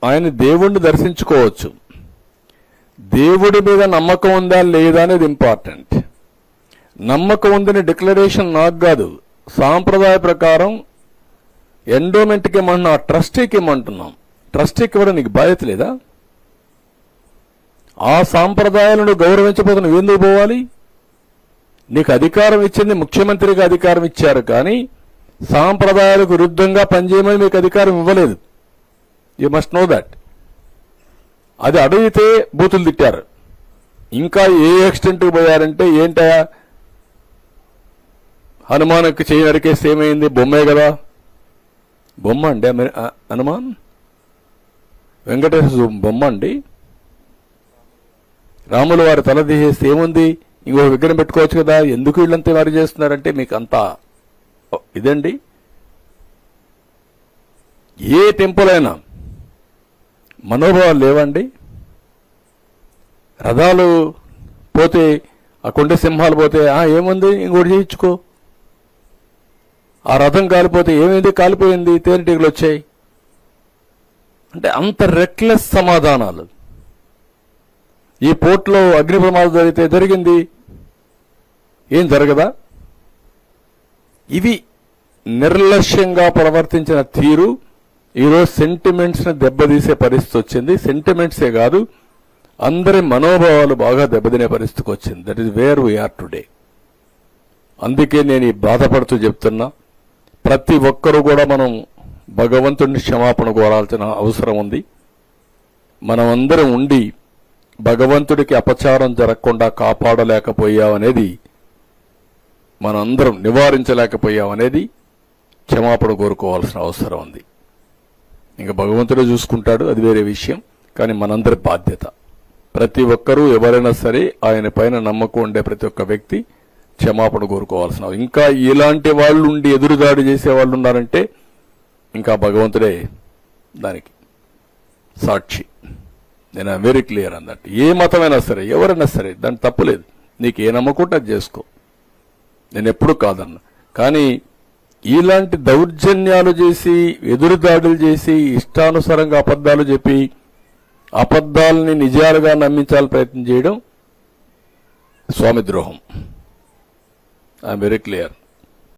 ఆయన దేవుణ్ణి దర్శించుకోవచ్చు. దేవుడి మీద నమ్మకం ఉందా లేదా అనేది ఇంపార్టెంట్. నమ్మకం ఉందని డిక్లరేషన్ నాకు కాదు, సాంప్రదాయ ప్రకారం ఎండోమెంట్కి ఇమ్మంటున్నాం, ట్రస్టీకి ఇమ్మంటున్నాం. ట్రస్టీకి ఇవ్వడం నీకు బాధ్యత లేదా? ఆ సాంప్రదాయాలను గౌరవించకపోతే నువ్వు ఎందుకు పోవాలి? నీకు అధికారం ఇచ్చింది ముఖ్యమంత్రిగా అధికారం ఇచ్చారు, కానీ సాంప్రదాయాలకు విరుద్ధంగా పనిచేయమని మీకు అధికారం ఇవ్వలేదు. You must know that. అది అడిగితే బూతులు తిట్టారు. ఇంకా ఏ ఎక్స్టెంట్కి పోయారంటే, ఏంటయా హనుమాన్కి చేయి నరికేస్తే ఏమైంది? బొమ్మే కదా. బొమ్మ అండి హనుమాన్, వెంకటేశ్వర బొమ్మ అండి. రాములు వారి తల తీసేస్తే ఏముంది? ఇంకో విగ్రహం పెట్టుకోవచ్చు కదా. ఎందుకు వీళ్ళంతా వారు చేస్తున్నారంటే మీకు అంతా ఇదండి. ఏ టెంపుల్ అయినా మనోభావాలు లేవండి. రథాలు పోతే, ఆ కొండ సింహాలు పోతే ఏముంది ఇంకోటి చేయించుకో. ఆ రథం కాలిపోతే ఏమైంది? కాలిపోయింది, తేనెటీగలు వచ్చాయి. అంటే అంత రెక్లెస్ సమాధానాలు. ఈ పోర్టులో అగ్ని ప్రమాదం జరిగితే జరిగింది, ఏం జరగదా? ఇవి నిర్లక్ష్యంగా ప్రవర్తించిన తీరు ఈరోజు సెంటిమెంట్స్ని దెబ్బతీసే పరిస్థితి వచ్చింది. సెంటిమెంట్సే కాదు, అందరి మనోభావాలు బాగా దెబ్బతినే పరిస్థితికి వచ్చింది. That is where we are today. అందుకే నేను ఈ బాధపడుతూ చెప్తున్నా, ప్రతి ఒక్కరూ కూడా మనం భగవంతుడిని క్షమాపణ కోరాల్సిన అవసరం ఉంది. మనమందరం ఉండి భగవంతుడికి అపచారం జరగకుండా కాపాడలేకపోయామనేది, మనందరం నివారించలేకపోయామనేది క్షమాపణ కోరుకోవాల్సిన అవసరం ఉంది. ఇంకా భగవంతుడే చూసుకుంటాడు, అది వేరే విషయం. కానీ మనందరి బాధ్యత, ప్రతి ఒక్కరూ ఎవరైనా సరే ఆయన పైన నమ్మకం ఉండే ప్రతి ఒక్క వ్యక్తి క్షమాపణ కోరుకోవాల్సిన. ఇంకా ఇలాంటి వాళ్ళు ఉండి ఎదురుదాడి చేసే వాళ్ళు ఉన్నారంటే ఇంకా భగవంతుడే దానికి సాక్షి. నేను వెరీ క్లియర్ అన్నట్టు. ఏ మతమైనా సరే, ఎవరైనా సరే, దాని తప్పులేదు. నీకు ఏ నమ్మకుంటే అది చేసుకో, నేను ఎప్పుడు కాదన్నా. కానీ ఇలాంటి దౌర్జన్యాలు చేసి, ఎదురుదాడులు చేసి, ఇష్టానుసారంగా అబద్ధాలు చెప్పి, అబద్ధాలని నిజాలుగా నమ్మించాలని ప్రయత్నం చేయడం స్వామి ద్రోహం. I'm very clear.